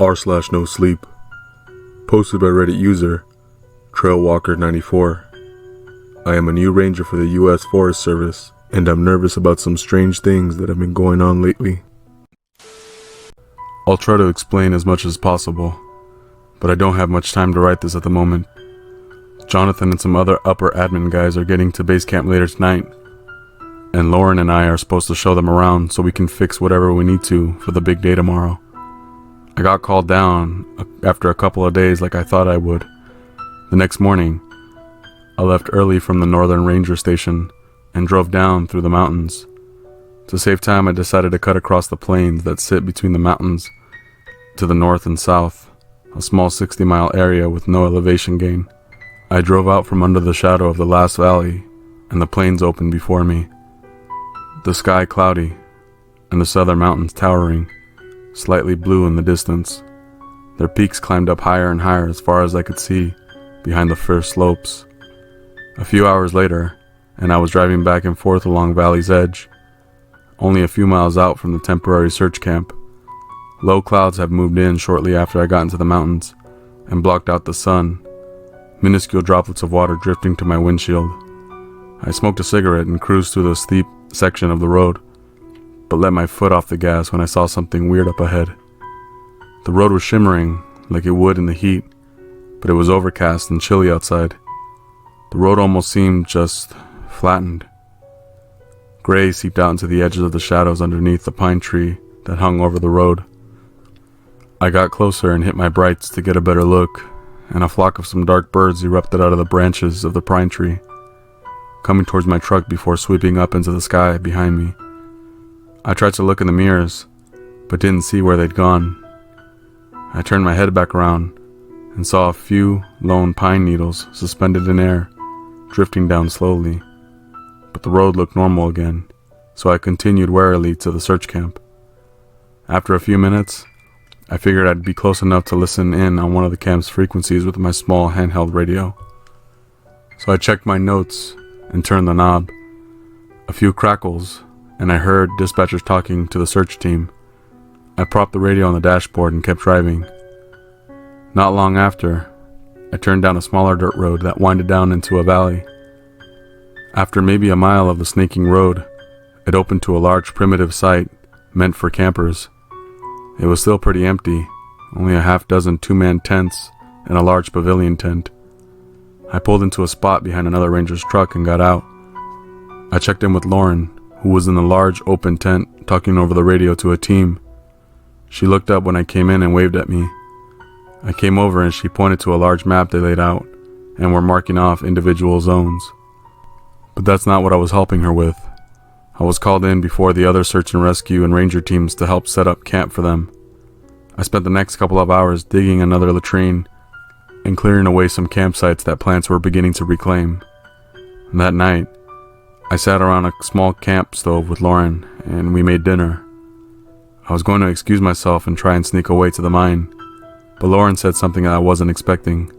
r/NoSleep. Posted by Reddit user Trailwalker94. I am a new ranger for the U.S. Forest Service, and I'm nervous about some strange things that have been going on lately. I'll try to explain as much as possible, but I don't have much time to write this at the moment. Jonathan and some other upper admin guys are getting to base camp later tonight, and Lauren and I are supposed to show them around so we can fix whatever we need to for the big day tomorrow. I got called down after a couple of days like I thought I would. The next morning, I left early from the Northern Ranger Station and drove down through the mountains. To save time, I decided to cut across the plains that sit between the mountains to the north and south, a small 60-mile area with no elevation gain. I drove out from under the shadow of the last valley, and the plains opened before me. The sky cloudy, and the southern mountains towering, slightly blue in the distance. Their peaks climbed up higher and higher as far as I could see behind the first slopes. A few hours later, and I was driving back and forth along valley's edge, only a few miles out from the temporary search camp. Low clouds had moved in shortly after I got into the mountains and blocked out the sun, minuscule droplets of water drifting to my windshield. I smoked a cigarette and cruised through the steep section of the road, but let my foot off the gas when I saw something weird up ahead. The road was shimmering like it would in the heat, but it was overcast and chilly outside. The road almost seemed just flattened. Gray seeped out into the edges of the shadows underneath the pine tree that hung over the road. I got closer and hit my brights to get a better look, and a flock of some dark birds erupted out of the branches of the pine tree, coming towards my truck before sweeping up into the sky behind me. I tried to look in the mirrors, but didn't see where they'd gone. I turned my head back around and saw a few lone pine needles suspended in air, drifting down slowly. But the road looked normal again, so I continued warily to the search camp. After a few minutes, I figured I'd be close enough to listen in on one of the camp's frequencies with my small handheld radio. So I checked my notes and turned the knob. A few crackles, and I heard dispatchers talking to the search team. I propped the radio on the dashboard and kept driving. Not long after, I turned down a smaller dirt road that winded down into a valley. After maybe a mile of the snaking road, it opened to a large primitive site meant for campers. It was still pretty empty, only a half-dozen two-man tents and a large pavilion tent. I pulled into a spot behind another ranger's truck and got out. I checked in with Lauren, who was in the large open tent talking over the radio to a team. She looked up when I came in and waved at me. I came over and she pointed to a large map they laid out and were marking off individual zones. But that's not what I was helping her with. I was called in before the other search and rescue and ranger teams to help set up camp for them. I spent the next couple of hours digging another latrine and clearing away some campsites that plants were beginning to reclaim. And that night, I sat around a small camp stove with Lauren and we made dinner. I was going to excuse myself and try and sneak away to the mine, but Lauren said something that I wasn't expecting.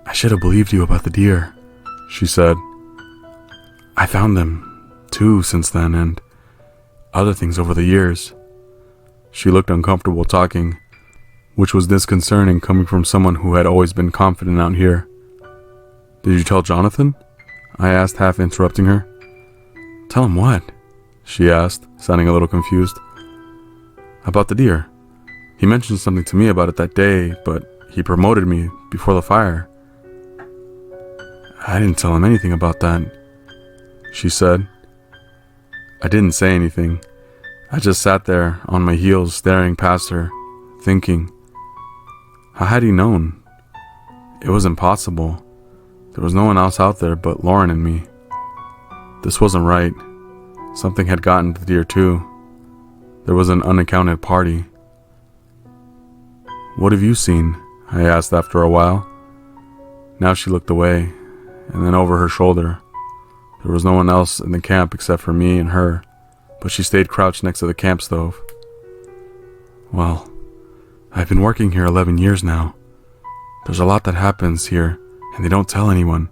"I should have believed you about the deer," she said. "I found them too since then, and other things over the years." She looked uncomfortable talking, which was disconcerting coming from someone who had always been confident out here. "Did you tell Jonathan?" I asked, half interrupting her. "Tell him what?" she asked, sounding a little confused. "About the deer. He mentioned something to me about it that day, but he promoted me before the fire." "I didn't tell him anything about that," she said. I didn't say anything. I just sat there on my heels staring past her, thinking. How had he known? It was impossible. There was no one else out there but Lauren and me. This wasn't right. Something had gotten the deer too. There was an unaccounted party. "What have you seen?" I asked after a while. Now she looked away, and then over her shoulder. There was no one else in the camp except for me and her, but she stayed crouched next to the camp stove. "Well, I've been working here 11 years now. There's a lot that happens here, and they don't tell anyone,"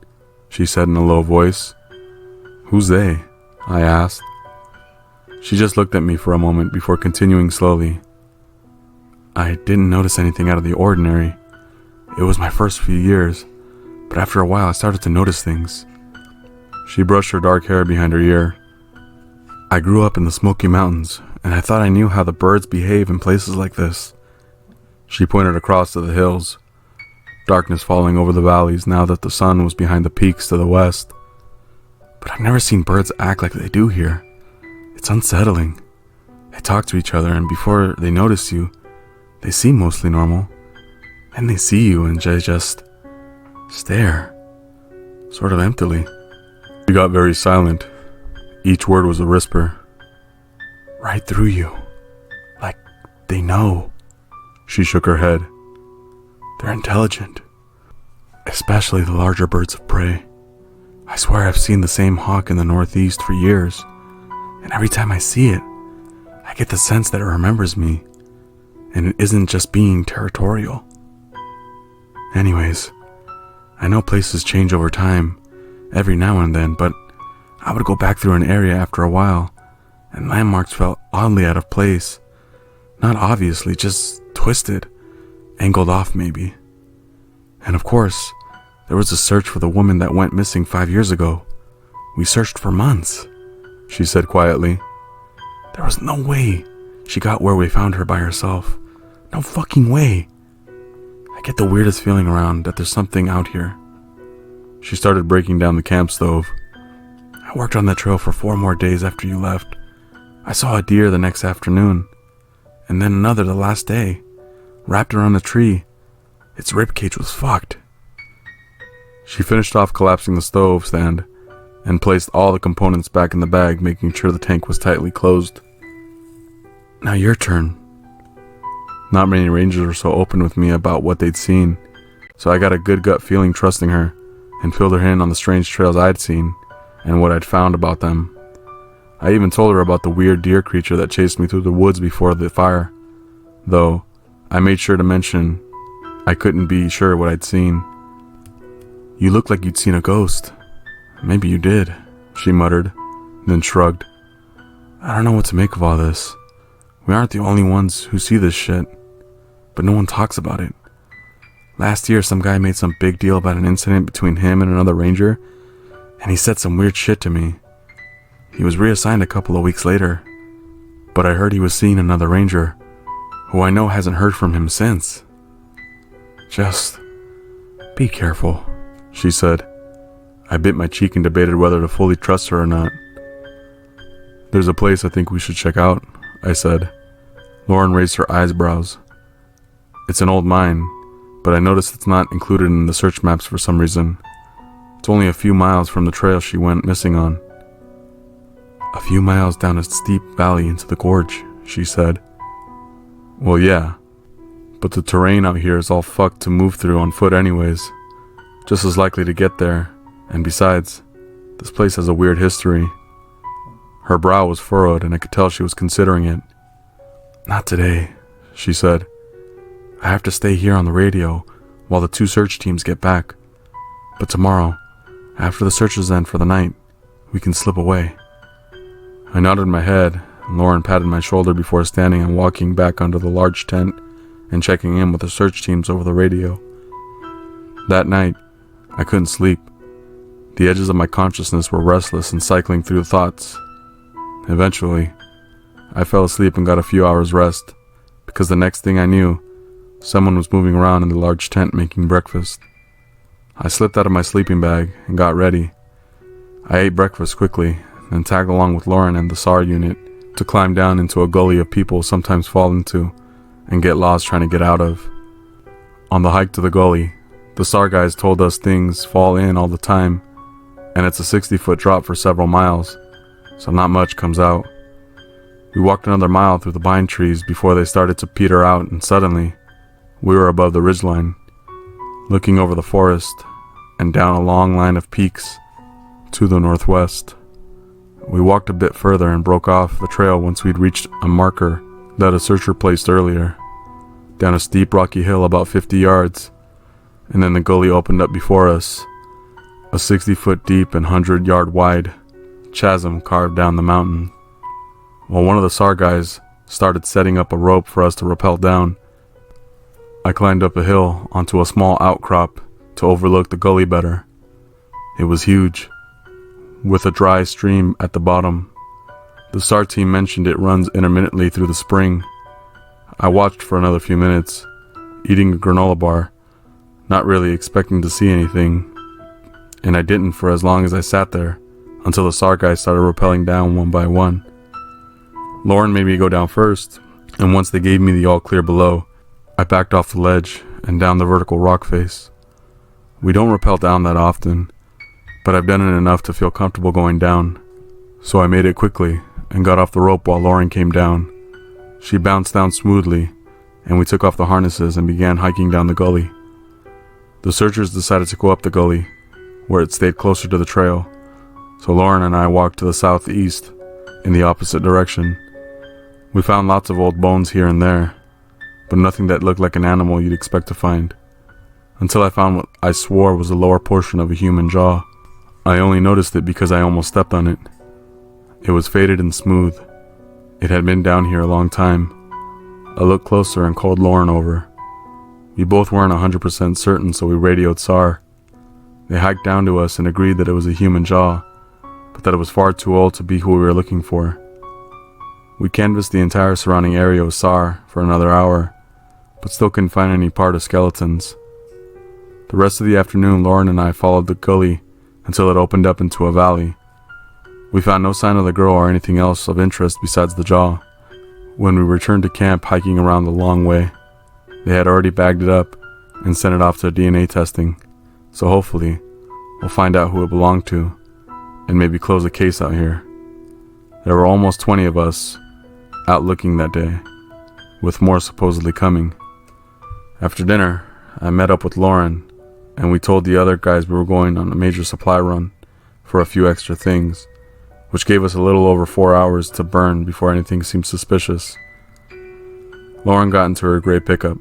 she said in a low voice. "Who's they?" I asked. She just looked at me for a moment before continuing slowly. I didn't notice anything out of the ordinary. It was my first few years, but after a while I started to notice things. She brushed her dark hair behind her ear. I grew up in the Smoky Mountains, and I thought I knew how the birds behave in places like this. She pointed across to the hills, darkness falling over the valleys now that the sun was behind the peaks to the west. But I've never seen birds act like they do here. It's unsettling. They talk to each other, and before they notice you, they seem mostly normal. Then they see you and they just stare, sort of emptily. She got very silent. Each word was a whisper. Right through you. Like they know. She shook her head. They're intelligent. Especially the larger birds of prey. I swear I've seen the same hawk in the northeast for years. And every time I see it, I get the sense that it remembers me. And it isn't just being territorial. Anyways, I know places change over time, every now and then, but I would go back through an area after a while, and landmarks felt oddly out of place. Not obviously, just twisted, angled off maybe. And of course, there was a search for the woman that went missing 5 years ago. We searched for months, she said quietly. There was no way she got where we found her by herself. No fucking way. I get the weirdest feeling around that there's something out here. She started breaking down the camp stove. I worked on that trail for 4 more days after you left. I saw a deer the next afternoon, and then another the last day, wrapped around a tree. Its ribcage was fucked. She finished off collapsing the stove stand and placed all the components back in the bag, making sure the tank was tightly closed. Now your turn. Not many rangers were so open with me about what they'd seen, so I got a good gut feeling trusting her and filled her in on the strange trails I'd seen and what I'd found about them. I even told her about the weird deer creature that chased me through the woods before the fire, though I made sure to mention I couldn't be sure what I'd seen. You looked like you'd seen a ghost. Maybe you did, she muttered, then shrugged. I don't know what to make of all this. We aren't the only ones who see this shit, but no one talks about it. Last year, some guy made some big deal about an incident between him and another ranger, and he said some weird shit to me. He was reassigned a couple of weeks later, but I heard he was seeing another ranger, who I know hasn't heard from him since. Just be careful, she said. I bit my cheek and debated whether to fully trust her or not. There's a place I think we should check out, I said. Lauren raised her eyebrows. It's an old mine, but I noticed it's not included in the search maps for some reason. It's only a few miles from the trail she went missing on. A few miles down a steep valley into the gorge, she said. Well, yeah, but the terrain out here is all fucked to move through on foot anyways. Just as likely to get there, and besides, this place has a weird history. Her brow was furrowed and I could tell she was considering it. Not today, she said. I have to stay here on the radio while the 2 search teams get back. But tomorrow, after the searches end for the night, we can slip away. I nodded my head, and Lauren patted my shoulder before standing and walking back under the large tent and checking in with the search teams over the radio. That night, I couldn't sleep. The edges of my consciousness were restless and cycling through thoughts. Eventually, I fell asleep and got a few hours rest, because the next thing I knew, someone was moving around in the large tent making breakfast. I slipped out of my sleeping bag and got ready. I ate breakfast quickly, and tagged along with Lauren and the SAR unit to climb down into a gully of people sometimes fall into and get lost trying to get out of. On the hike to the gully, the SAR guys told us things fall in all the time, and it's a 60-foot drop for several miles, so not much comes out. We walked another mile through the pine trees before they started to peter out, and suddenly, we were above the ridgeline, looking over the forest and down a long line of peaks to the northwest. We walked a bit further and broke off the trail once we'd reached a marker that a searcher placed earlier, down a steep rocky hill about 50 yards, and then the gully opened up before us, a 60-foot deep and 100-yard wide chasm carved down the mountain. While one of the SAR guys started setting up a rope for us to rappel down, I climbed up a hill onto a small outcrop to overlook the gully better. It was huge, with a dry stream at the bottom. The SAR team mentioned it runs intermittently through the spring. I watched for another few minutes, eating a granola bar, not really expecting to see anything, and I didn't for as long as I sat there, until the SAR guys started rappelling down one by one. Lauren made me go down first, and once they gave me the all clear below, I backed off the ledge and down the vertical rock face. We don't rappel down that often, but I've done it enough to feel comfortable going down, so I made it quickly and got off the rope while Lauren came down. She bounced down smoothly, and we took off the harnesses and began hiking down the gully. The searchers decided to go up the gully, where it stayed closer to the trail, so Lauren and I walked to the southeast in the opposite direction. We found lots of old bones here and there, but nothing that looked like an animal you'd expect to find, until I found what I swore was the lower portion of a human jaw. I only noticed it because I almost stepped on it. It was faded and smooth. It had been down here a long time. I looked closer and called Lauren over. We both weren't 100% certain, so we radioed SAR. They hiked down to us and agreed that it was a human jaw, but that it was far too old to be who we were looking for. We canvassed the entire surrounding area with SAR for another hour, but still couldn't find any part of skeletons. The rest of the afternoon, Lauren and I followed the gully until it opened up into a valley. We found no sign of the girl or anything else of interest besides the jaw. When we returned to camp hiking around the long way, they had already bagged it up and sent it off to DNA testing, so hopefully we'll find out who it belonged to and maybe close a case out here. There were almost 20 of us out looking that day, with more supposedly coming. After dinner, I met up with Lauren, and we told the other guys we were going on a major supply run for a few extra things, which gave us a little over 4 hours to burn before anything seemed suspicious. Lauren got into her gray pickup,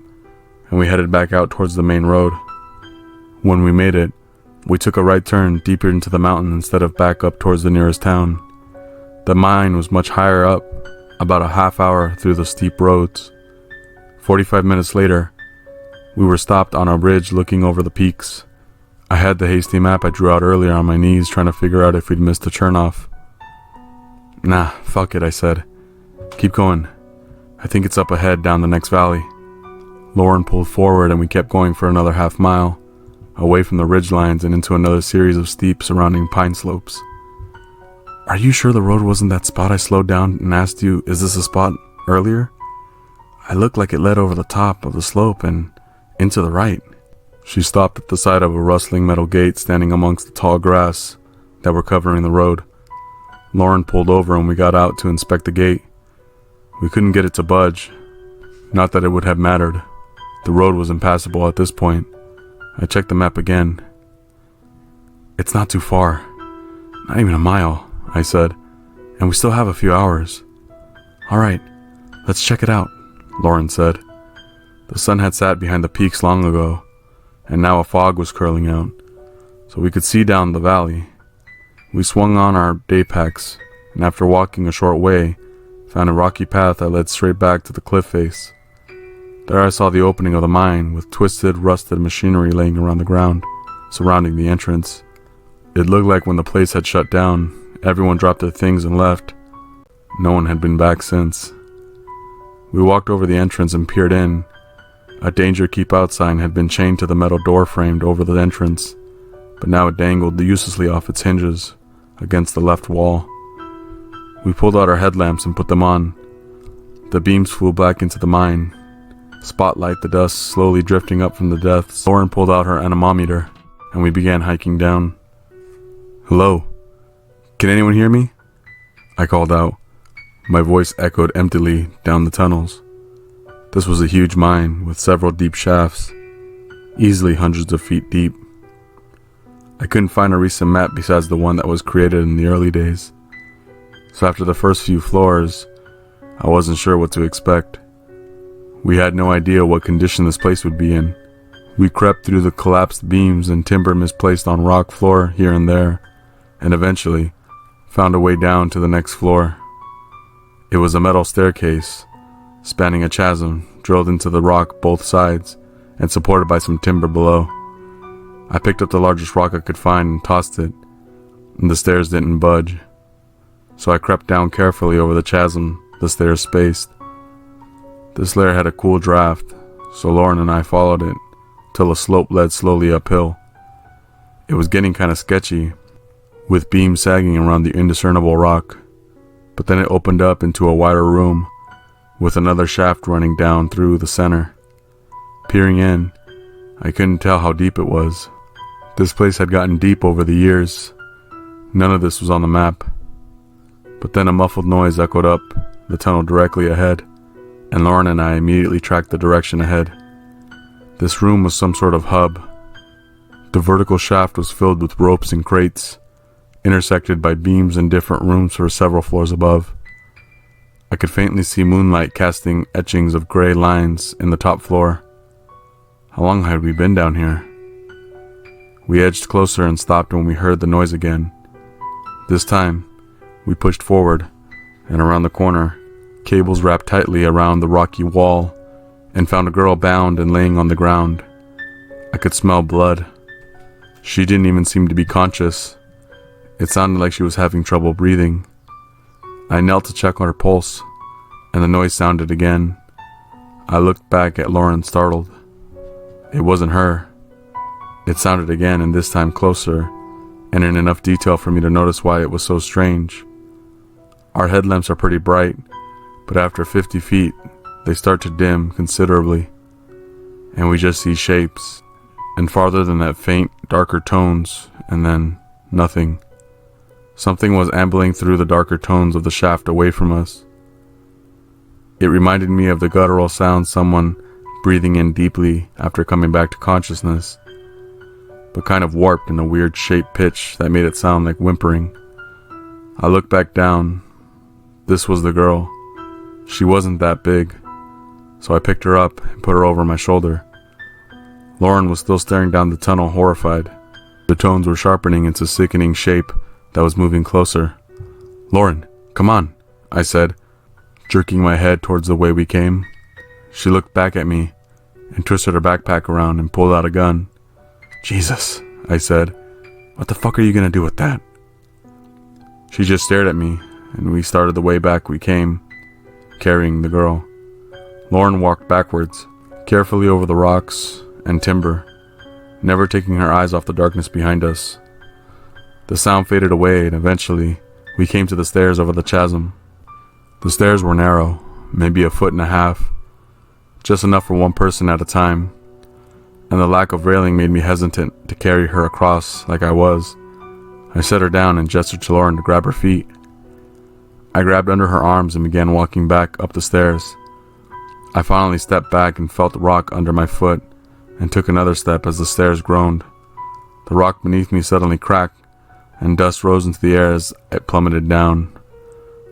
and we headed back out towards the main road. When we made it, we took a right turn deeper into the mountain instead of back up towards the nearest town. The mine was much higher up, about a half hour through the steep roads. 45 minutes later, we were stopped on a ridge looking over the peaks. I had the hasty map I drew out earlier on my knees trying to figure out if we'd missed a turnoff. Nah, fuck it, I said. Keep going. I think it's up ahead down the next valley. Lauren pulled forward and we kept going for another half mile, away from the ridge lines and into another series of steep surrounding pine slopes. Are you sure the road wasn't that spot I slowed down and asked you, is this a spot, earlier? I looked like it led over the top of the slope and into the right. She stopped at the side of a rustling metal gate standing amongst the tall grass that were covering the road. Lauren pulled over and we got out to inspect the gate. We couldn't get it to budge. Not that it would have mattered. The road was impassable at this point. I checked the map again. It's not too far. Not even a mile, I said, and we still have a few hours. All right, let's check it out, Lauren said. The sun had sat behind the peaks long ago, and now a fog was curling out, so we could see down the valley. We swung on our day packs, and after walking a short way, found a rocky path that led straight back to the cliff face. There I saw the opening of the mine, with twisted, rusted machinery laying around the ground, surrounding the entrance. It looked like when the place had shut down, everyone dropped their things and left. No one had been back since. We walked over the entrance and peered in. A danger keep out sign had been chained to the metal door framed over the entrance, but now it dangled uselessly off its hinges against the left wall. We pulled out our headlamps and put them on. The beams flew back into the mine. Spotlight the dust slowly drifting up from the depths. Lauren pulled out her anemometer, and we began hiking down. Hello? Can anyone hear me? I called out. My voice echoed emptily down the tunnels. This was a huge mine with several deep shafts, easily hundreds of feet deep. I couldn't find a recent map besides the one that was created in the early days. So after the first few floors, I wasn't sure what to expect. We had no idea what condition this place would be in. We crept through the collapsed beams and timber misplaced on rock floor here and there, and eventually found a way down to the next floor. It was a metal staircase, spanning a chasm drilled into the rock both sides, and supported by some timber below. I picked up the largest rock I could find and tossed it, and the stairs didn't budge. So I crept down carefully over the chasm the stairs spaced. This lair had a cool draft, so Lauren and I followed it till the slope led slowly uphill. It was getting kind of sketchy, with beams sagging around the indiscernible rock, but then it opened up into a wider room with another shaft running down through the center. Peering in, I couldn't tell how deep it was. This place had gotten deep over the years. None of this was on the map. But then a muffled noise echoed up the tunnel directly ahead, and Lauren and I immediately tracked the direction ahead. This room was some sort of hub. The vertical shaft was filled with ropes and crates, intersected by beams in different rooms for several floors above. I could faintly see moonlight casting etchings of gray lines in the top floor. How long had we been down here? We edged closer and stopped when we heard the noise again. This time, we pushed forward, and around the corner, cables wrapped tightly around the rocky wall, and found a girl bound and laying on the ground. I could smell blood. She didn't even seem to be conscious. It sounded like she was having trouble breathing. I knelt to check on her pulse, and the noise sounded again. I looked back at Lauren, startled. It wasn't her. It sounded again, and this time closer, and in enough detail for me to notice why it was so strange. Our headlamps are pretty bright, but after 50 feet, they start to dim considerably, and we just see shapes, and farther than that faint, darker tones, and then nothing. Something was ambling through the darker tones of the shaft away from us. It reminded me of the guttural sound someone breathing in deeply after coming back to consciousness, but kind of warped in a weird shaped pitch that made it sound like whimpering. I looked back down. This was the girl. She wasn't that big, so I picked her up and put her over my shoulder. Lauren was still staring down the tunnel, horrified. The tones were sharpening into sickening shape that was moving closer. "Lauren, come on," I said, jerking my head towards the way we came. She looked back at me and twisted her backpack around and pulled out a gun. "Jesus," I said, "what the fuck are you gonna do with that?" She just stared at me, and we started the way back we came, carrying the girl. Lauren walked backwards, carefully over the rocks and timber, never taking her eyes off the darkness behind us. The sound faded away, and eventually, we came to the stairs over the chasm. The stairs were narrow, maybe 1.5 feet, just enough for one person at a time, and the lack of railing made me hesitant to carry her across like I was. I set her down and gestured to Lauren to grab her feet. I grabbed under her arms and began walking back up the stairs. I finally stepped back and felt the rock under my foot, and took another step as the stairs groaned. The rock beneath me suddenly cracked, and dust rose into the air as it plummeted down.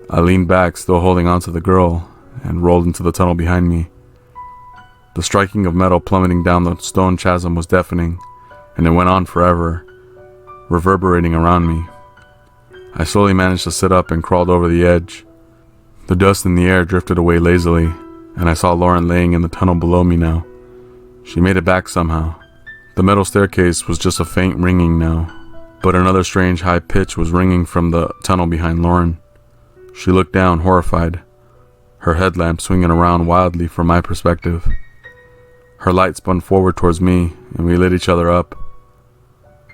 I leaned back, still holding onto the girl, and rolled into the tunnel behind me. The striking of metal plummeting down the stone chasm was deafening, and it went on forever, reverberating around me. I slowly managed to sit up and crawled over the edge. The dust in the air drifted away lazily, and I saw Lauren laying in the tunnel below me now. She made it back somehow. The metal staircase was just a faint ringing now, but another strange high pitch was ringing from the tunnel behind Lauren. She looked down, horrified, her headlamp swinging around wildly from my perspective. Her light spun forward towards me, and we lit each other up.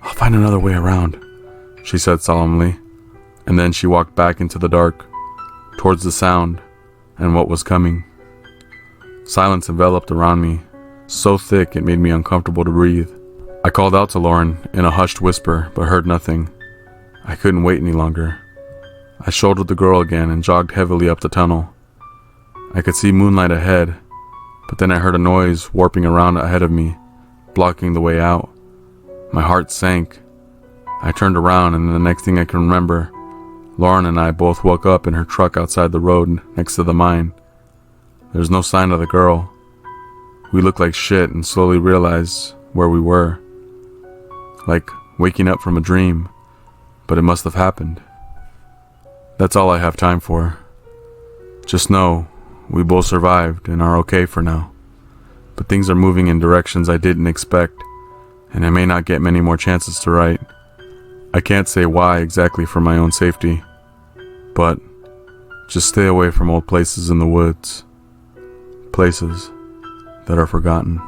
"I'll find another way around," she said solemnly, and then she walked back into the dark, towards the sound and what was coming. Silence enveloped around me, so thick it made me uncomfortable to breathe. I called out to Lauren in a hushed whisper, but heard nothing. I couldn't wait any longer. I shouldered the girl again and jogged heavily up the tunnel. I could see moonlight ahead, but then I heard a noise warping around ahead of me, blocking the way out. My heart sank. I turned around, and the next thing I can remember, Lauren and I both woke up in her truck outside the road next to the mine. There's no sign of the girl. We looked like shit and slowly realized where we were. Like waking up from a dream, but it must have happened. That's all I have time for. Just know we both survived and are okay for now. but things are moving in directions I didn't expect, and I may not get many more chances to write. I can't say why exactly for my own safety, but just stay away from old places in the woods. Places that are forgotten.